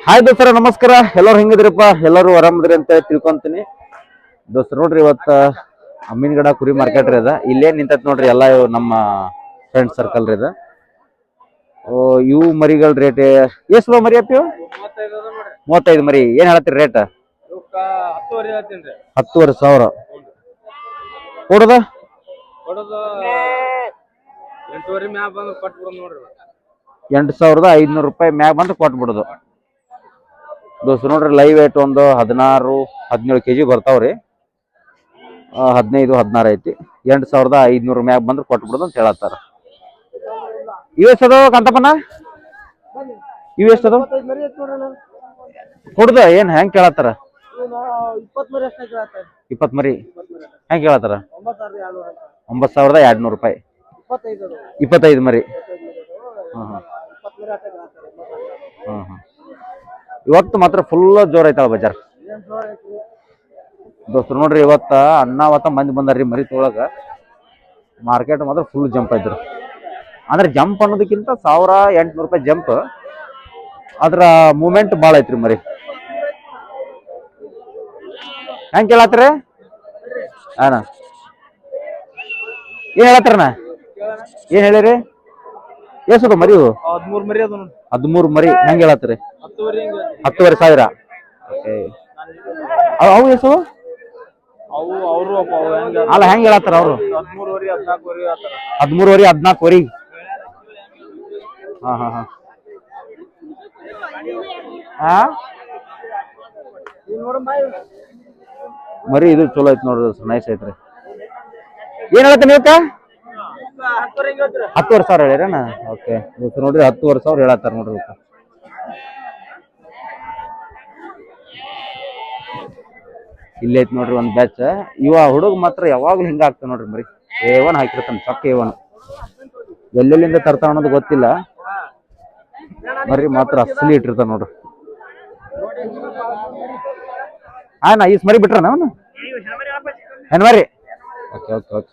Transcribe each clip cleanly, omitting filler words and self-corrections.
Hi ದೋಸ್ತರ ನಮಸ್ಕಾರ. ಎಲ್ಲರೂ ಹೆಂಗಿದ್ರಪ್ಪ? ಎಲ್ಲರೂ ಆರಾಮದ್ರಿ ಅಂತ ತಿಳ್ಕೊಂತೀನಿ ದೋಸ್ತರು. ನೋಡ್ರಿ ಇವತ್ತ ಅಮ್ಮಿನಗಡ ಕುರಿ ಮಾರ್ಕೆಟ್ ರೀ ಅದ. ಇಲ್ಲೇ ನಿಂತೈತಿ ನೋಡ್ರಿ ಎಲ್ಲ ನಮ್ಮ ಫ್ರೆಂಡ್ ಸರ್ಕಲ್ ರೀ ಅದ. ಇವು ಮರಿಗಳ ರೇಟ್ ಎಷ್ಟು ಮರಿ ಅಪ್ಪ? 35 ಮರಿ. ಏನ್ ಹೇಳತ್ತೀರಿ ರೇಟ್? 10,500 ಕೊಡದ 8,500 ರೂಪಾಯಿ ಮ್ಯಾಗ ಬಂದು ಕೊಟ್ಬಿಡುದು ದೋಸ್ತ. ನೋಡ್ರಿ ಲೈವ್ ವೇಟ್ ಒಂದು 16-17 kg ಬರ್ತಾವ್ರಿ. 15-16 ಐತಿ. 8,500 ಮ್ಯಾಗ ಬಂದ್ರೆ ಕೊಟ್ಬಿಡುದು ಅಂತ ಹೇಳತ್ತಾರ. ಇವು ಎಷ್ಟದ ಕಂತಪ್ಪನ? ಇವು ಎಷ್ಟದ ಕೊಡುದ? ಏನ್ ಹೆಂಗ್ ಕೇಳತ್ತಾರ? 20 ಮರಿ ಹೆಂಗ್ ಕೇಳತ್ತಾರ? 9,200 ರೂಪಾಯಿ. 25 ಮರಿ. ಇವತ್ತು ಮಾತ್ರ ಫುಲ್ ಜೋರ್ ಐತಾವ ಬಜಾರ್ ದೋಸ್ತರು. ನೋಡ್ರಿ ಇವತ್ತ ಅನ್ನಾವತ್ತ ಮಂದಿ ಬಂದಾರ್ರಿ ಮರಿ ತೊಳಗ. ಮಾರ್ಕೆಟ್ ಮಾತ್ರ ಫುಲ್ ಜಂಪ್ ಐತ್ರಿ. ಅಂದ್ರೆ ಜಂಪ್ ಅನ್ನೋದಕ್ಕಿಂತ 1,800 ರೂಪಾಯಿ ಜಂಪ್. ಅದ್ರ ಮೂಮೆಂಟ್ ಭಾಳ ಐತ್ರಿ ಮರಿ. ಹೆಂಗ್ ಕೇಳತ್ರಿ ಅಣ್ಣ? ಏನ್ ಹೇಳತ್ರಣ್ಣ? ಏನ್ ಹೇಳಿರಿ? ಎಷ್ಟದ ಮರಿ? 13 ಮರಿ. ಹೆಂಗ್ ಹೇಳತ್ರಿ? 10,500. ಅವು ಎಷ್ಟು ಅಲ್ಲ ಹೆಂಗ್ ಹೇಳತ್ತಾರ ಅವ್ರು? 13-14. ಮರಿ ಇದು ಚಲೋ ಐತಿ ನೋಡ್ರಿ, ನೈಸ್ ಐತ್ರಿ. ಏನ್ ಹೇಳತ್ತ ನೀವಕ್ಕ? 10,500 ಹೇಳಿರಣ್ಣ. ಓಕೆ ನೋಡ್ರಿ 10,500 ಹೇಳತ್ತಾರ ನೋಡ್ರಿ. ಇಲ್ಲೇ ಐತಿ ನೋಡ್ರಿ ಒಂದ್ ಬ್ಯಾಚ್. ಇವ ಹುಡುಗ ಮಾತ್ರ ಯಾವಾಗ್ಲೂ ಹಿಂಗ ಆಗ್ತಾವ ನೋಡ್ರಿ ಮರಿ. ಏವನ್ ಹಾಕಿರ್ತಾನ ಚೊಕ್ಕ ಏವನ್. ಎಲ್ಲೆಲ್ಲಿಂದ ತರ್ತಾವ ಅನ್ನೋದು ಗೊತ್ತಿಲ್ಲ. ಮರಿ ಮಾತ್ರ ಅಸಲಿ ಇಟ್ಟಿರ್ತಾನ ನೋಡ್ರಿ. ನಾ ಈಸ್ ಮರಿ ಬಿಟ್ರನ ಅವನು ಹೆಣ್ಮರಿ? Okay okay okay.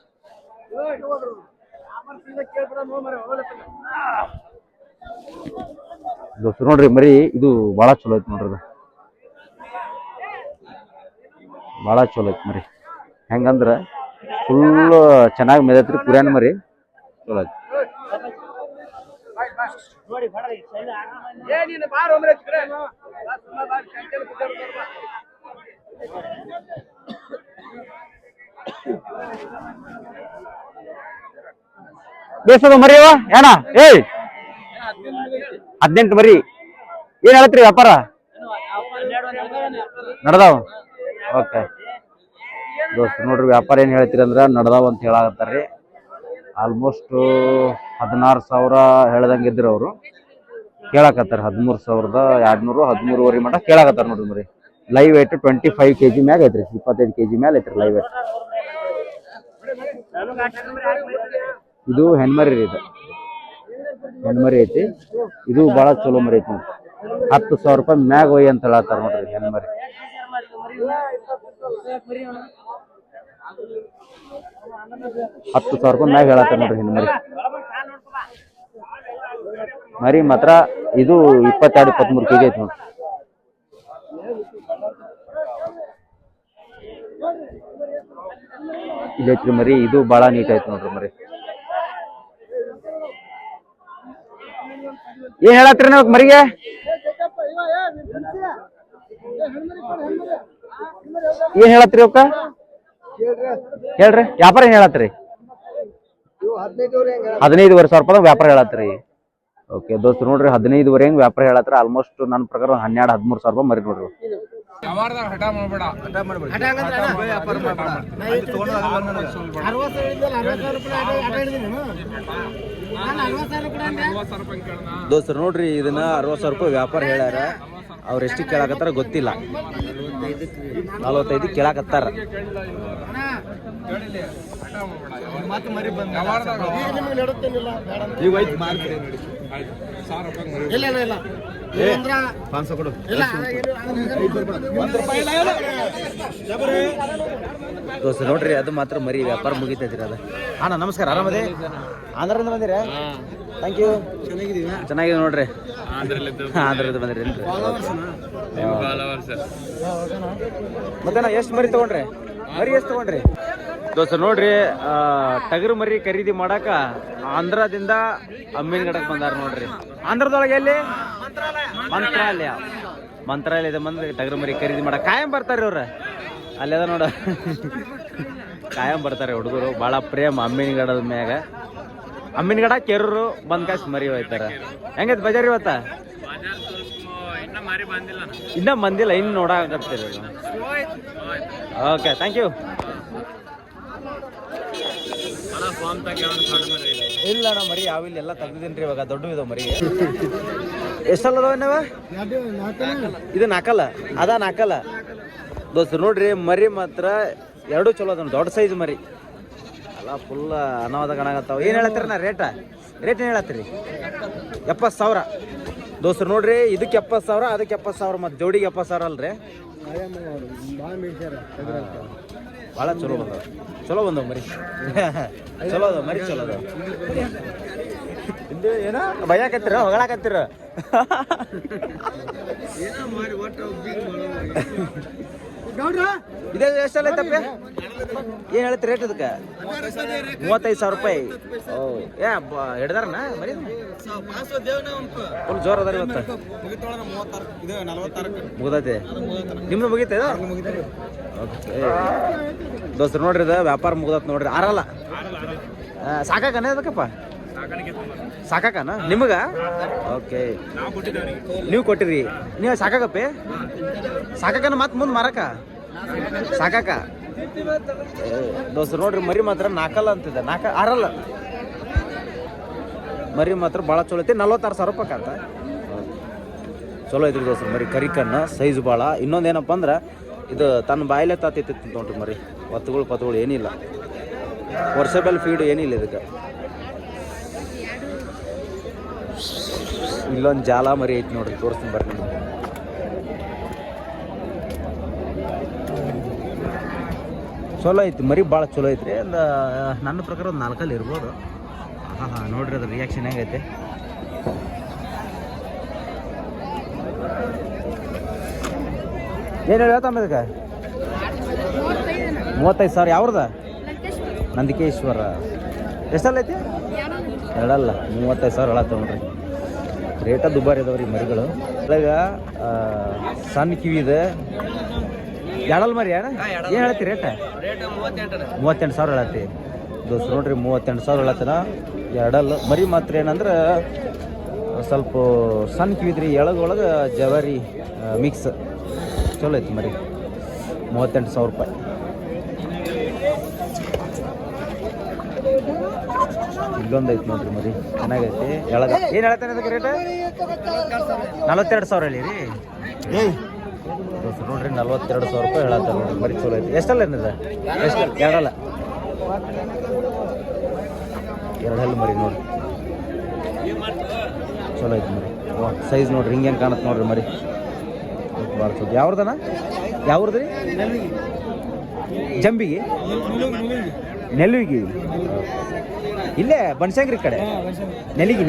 ದೋಸ್ತು ನೋಡ್ರಿ ಮರಿ ಇದು ಭಾಳ ಚಲೋ ಐತಿ ನೋಡ್ರಿ. ಭಾಳ ಚಲೋ ಐತಿ ಮರಿ. ಹೆಂಗಂದ್ರ ಫುಲ್ ಚೆನ್ನಾಗಿ ಮೆದತ್ರಿ ಕುರಿಯನ್ ಮರಿ. ಚಲೋ ಐತಿ. ಬೇಸದ ಮರಿ ಅವ ಏನ? 18 ಮರಿ. ಏನ್ ಹೇಳತ್ರಿ ವ್ಯಾಪಾರ? ನಡ್ದಾವ. ಓಕೆ ದೋಸ್ತ ನೋಡ್ರಿ ವ್ಯಾಪಾರ ಏನ್ ಹೇಳ್ತೀರಿ ಅಂದ್ರ ನಡ್ದಾವ ಅಂತ ಹೇಳಾಕತ್ತಾರ್ರಿ. ಆಲ್ಮೋಸ್ಟ್ 16,000 ಹೇಳ್ದಂಗಿದ್ರು ಅವರು. ಕೇಳಾಕತ್ತಾರ 13,200 13,500 ಮಟ ಕೇಳಾಕತ್ತಾರ ನೋಡ್ರಿ ಮರಿ. ಲೈವ್ ವೇಟ್ 25 kg ಮ್ಯಾಗ ಐತ್ರಿ. 25 kg ಮ್ಯಾಲ ಐತ್ರಿ ಲೈವ್ ವೇಟ್. ಇದು ಹೆಣ್ಮರಿ ರೀ. ಇದು ಹೆಣ್ಮರಿ ಐತಿ. ಇದು ಬಹಳ ಚಲೋ ಮರಿ ಐತಿ ನೋಡ್ರಿ. 10,000 ರೂಪಾಯಿ ಮ್ಯಾಗ ಒಯ್ಯಿ ಅಂತ ಹೇಳತ್ತಾರ ನೋಡ್ರಿ ಹೆಣ್ಮರಿ. 10,000 ರೂಪಾಯಿ ಮ್ಯಾಗ ಹೇಳತ್ತಾರ ನೋಡ್ರಿ ಹೆಣ್ಮರಿ. ಮರಿ ಮಾತ್ರ ಇದು 22-23 kg ಐತಿ ನೋಡ್ರಿ. ಇದೈತ್ರಿ ಮರಿ. ಇದು ಬಹಳ ನೀಟ್ ಐತಿ ನೋಡ್ರಿ ಮರಿ. ಏನ್ ಹೇಳತ್ರಿ ನೀವು ಮರಿಗೆ? ಏನ್ ಹೇಳತ್ರಿ ಅವಕ್ಕ? ಹೇಳ್ರಿ ವ್ಯಾಪಾರ ಏನ್ ಹೇಳತ್ರಿ? 15,500 ರೂಪಾಯಿ ವ್ಯಾಪಾರ ಹೇಳತ್ರಿ. ಓಕೆ ದೋಸ್ತ ನೋಡ್ರಿ 15,500 ಹೆಂಗ್ ವ್ಯಾಪಾರ ಹೇಳತ್ರ. ಆಲ್ಮೋಸ್ಟ್ ನನ್ನ ಪ್ರಕಾರ 12-13,000 ರೂಪಾಯಿ ಮರಿ ನೋಡ್ರಿ. ದೋಸ್ತರು ನೋಡ್ರಿ ಇದನ್ನ 60,000 ರೂಪಾಯಿ ವ್ಯಾಪಾರ ಹೇಳ್ಯಾರ. ಅವ್ರ ಎಷ್ಟು ಕೇಳಾಕತ್ತಾರ ಗೊತ್ತಿಲ್ಲ. 45 ಕೇಳಾಕತ್ತಾರ. ದೋಸ್ತ ನೋಡ್ರಿ ಅದು ಮಾತ್ರ ಮರಿ ವ್ಯಾಪಾರ ಮುಗಿತೈತ್ರಿ. ಅದ ಅಣ್ಣ ನಮಸ್ಕಾರ. ಆರಾಮದೇ? ಆಂಧ್ರದಿಂದ ಬಂದಿರ? Thank you. ಚೆನ್ನಾಗಿದೆ ನೋಡ್ರಿ. ಆಂಧ್ರದಿಂದ ಬಂದ್ರಿ ಮತ್ತೆ ಎಷ್ಟು ಮರಿ ತಗೊಂಡ್ರಿ ಎಷ್ಟು ತಗೊಂಡ್ರಿ ದೋಸ್ತ ನೋಡ್ರಿ ಟಗರು ಮರಿ ಖರೀದಿ ಮಾಡಾಕ ಆಂಧ್ರದಿಂದ ಅಮ್ಮಿನಗಡಕ್ಕೆ ಬಂದಾರ ನೋಡ್ರಿ. ಆಂಧ್ರದೊಳಗೆ ಎಲ್ಲಿ ಮಂತ್ರಾಲಯದ ಮಂದಿ ಟಗರು ಮರಿ ಖರೀದಿ ಮಾಡಕ್ ಕಾಯಂ ಬರ್ತಾರ್ರಿ ಅವ್ರ. ಅಲ್ಲೆದ ನೋಡ ಕಾಯಂ ಬರ್ತಾರೆ ಹುಡುಗರು, ಭಾಳ ಪ್ರೇಮ ಅಮ್ಮಿನಗಡದ ಮ್ಯಾಗ. ಅಮ್ಮಿನಗಡ ಕೆರೂರು ಬಂದ್ ಕಾಸು ಮರಿ ಹೋಯ್ತಾರ. ಹೆಂಗೈತಿ ಬಜಾರ್ ಇವತ್ತ? ಇನ್ನ ಬಂದಿಲ್ಲ, ಇನ್ನು ನೋಡಾಕತ್ತೀರಿ. Okay, thank you. ಇಲ್ಲ ಅಣ್ಣ, ಮರಿ ಯಾವಿಲ್ಲ, ಎಲ್ಲ ತೆಗ್ದಿದ್ದೀನಿ ಇವಾಗ. ದೊಡ್ಡ ಇದಾವ ಮರಿ. ಎಷ್ಟಲ್ಲದವ ನಾವ? ಇದು ನಾಲ್ಕಲ್ಲ, ನಾಲ್ಕಲ್ಲ ದೋಸ್ತ. ನೋಡ್ರಿ ಮರಿ ಮಾತ್ರ ಎರಡು ಚಲೋ ಅದ, ದೊಡ್ಡ ಸೈಜ್ ಮರಿ ಅಲ್ಲ, ಫುಲ್ ಅನಾವದ ಕಾಣಕತ್ತಾವ. ಏನು ಹೇಳತ್ತೀರಿ ನಾ ರೇಟ್ ಏನು ಹೇಳತ್ತೀರಿ? 70,000 ದೋಸ್ರು. ನೋಡ್ರಿ ಇದಕ್ಕೆ 70,000, ಅದಕ್ಕೆ 70,000, ಮತ್ತು ಜೋಡಿಗೆ 70,000 ಅಲ್ರಿ. ಭಾಳ ಚಲೋ ಬಂದವ ಮರಿ. ಚಲೋ ಅದಾವ ಮರಿ, ಚಲೋ ಅದಾವ. ಇದು ಏನ ಭಯಕತ್ತೀರ, ಹೊಗಳಾಕತ್ತೀರ? ಇದೇ ಎಷ್ಟಲ್ಲ ಐತಪ್ಪ? ಏನು ಹೇಳ್ತೀರಿ ರೇಟ್ ಇದಕ್ಕೆ? 35,000 ರೂಪಾಯಿ. ಓ ಹಿಡ್ದಾರನ ಮರಿ? ಫುಲ್ ಜೋರ್ ಅದಾರ ಇವತ್ತು. ಮುಗ್ದೈತೆ ನಿಮ್ದು? ಮುಗಿತ ಓಕೆ ದೋಸ್ತರು. ನೋಡ್ರಿ ಇದು ವ್ಯಾಪಾರ ಮುಗ್ದತ್ ನೋಡ್ರಿ. ಆರಲ್ಲ ಸಾಕಾಕನ ಅದಕ್ಕಪ್ಪ? ಸಾಕಾಕನ ನಿಮಗ? ಓಕೆ, ನೀವು ಕೊಟ್ಟಿರಿ. ನೀವು ಸಾಕಾಗಪ್ಪ? ಸಾಕಾಕನ ಮತ್ತೆ ಮುಂದೆ ಮಾರಕ ಸಾಕಾಕ ದೋಸ್ತರು. ನೋಡ್ರಿ ಮರಿ ಮಾತ್ರ ನಾಲ್ಕಲ್ಲ ಅಂತಿದೆ, ಆರಲ್ಲ ಮರಿ ಮಾತ್ರ ಭಾಳ ಚಲೋ ಐತಿ. 46,000 ರೂಪಾಯಿ ಅಂತ ಚಲೋ ಐತ್ರಿ ದೋಸ್ತರು ಮರಿ. ಕರಿಕನ್ನ ಸೈಜ್ ಭಾಳ. ಇನ್ನೊಂದೇನಪ್ಪ ಅಂದ್ರೆ ಇದು ತನ್ನ ಬಾಯಲ್ಲೇ ತಾತೈತಿ ನೋಡ್ರಿ ಮರಿ. ಪತ್ತುಗಳು ಏನಿಲ್ಲ, ವರ್ಷಬಲ್ ಫೀಡ್ ಏನಿಲ್ಲ ಇದಕ್ಕೆ. ಇಲ್ಲೊಂದು ಜಾಲ ಮರಿ ಐತಿ ನೋಡ್ರಿ, ತೋರಿಸ್ತೀನಿ ಬರ್ರಿ. ಚಲೋ ಐತಿ ಮರಿ, ಭಾಳ ಚಲೋ ಐತ್ರಿ. ಒಂದು ನನ್ನ ಪ್ರಕಾರ ಒಂದು 4 ಇರ್ಬೋದು. ಹಾಂ ನೋಡ್ರಿ ಅದ್ರ ರಿಯಾಕ್ಷನ್ ಹೆಂಗೈತೆ. ಏನು ಹೇಳ್ತಮ್ಮ ಇದಕ್ಕೆ? 35,000. ಯಾವ್ರದ? ನಂದಿಕೇಶ್ವರ. ಎಷ್ಟಲ್ಲ ಐತಿ? ಎರಡಲ್ಲ, 35,000 ಹೇಳತ್ತ ನೋಡ್ರಿ. ರೇಟ ದುಬಾರಿ ಅದಾವ್ರಿ ಮರಿಗಳು. ಇವಾಗ ಸಣ್ಣ ಕಿವಿ ಇದೆ. ಎರಡಲ್ಲ ಮರಿ ಏನು ಹೇಳ್ತಿ ರೇಟ? 38,000 ಹೇಳತ್ತಿ ದೋಸ್ತು. ನೋಡ್ರಿ 38,000 ಹೇಳತ್ತನ. ಎರಡಲ್ಲ ಮರಿ ಮಾತ್ರ ಏನಂದ್ರೆ ಸ್ವಲ್ಪ ಸಣ್ಣ ಕಿವಿದ್ರಿ, ಎಳಗೊಳಗೆ ಜವಾರಿ ಮಿಕ್ಸ್. ಚಲೋ ಐತಿ ಮರಿ. 38,000 ರೂಪಾಯಿ. ಇಲ್ಲೊಂದು ಐತಿ ನೋಡ್ರಿ ಮರಿ, ಚೆನ್ನಾಗೈತಿ. ಎಳಗ ಏನು ಹೇಳ್ತಾನೆ ಅದಕ್ಕೆ ರೇಟ? 42,000 ಹೇಳಿ ರೀ. ನೋಡ್ರಿ 42,000 ರೂಪಾಯಿ ಹೇಳತ್ತಾರೆ ನೋಡ್ರಿ. ಮರಿ ಚಲೋ ಐತಿ. ಎಷ್ಟಲ್ಲ ಏನಿದೆ? ಎಷ್ಟು? ಎರಡಲ್ಲ, ಎರಡಲ್ಲಿ ಮರಿ ನೋಡ್ರಿ. ಚಲೋ ಐತಿ ಮರಿ. ಸೈಜ್ ನೋಡ್ರಿ ಹಿಂಗೆ ಕಾಣತ್ತೆ ನೋಡ್ರಿ ಮರಿ. ಭಾಳ ಚಲೋ. ಯಾವ್ದನ? ಯಾವ್ದು ರೀ? ಜಂಬಿಗಿ? ನೆಲುವಿಗಿ? ಇಲ್ಲೇ ಬನಶಂಕರಿ ಕಡೆ. ನೆಲಿಗಿ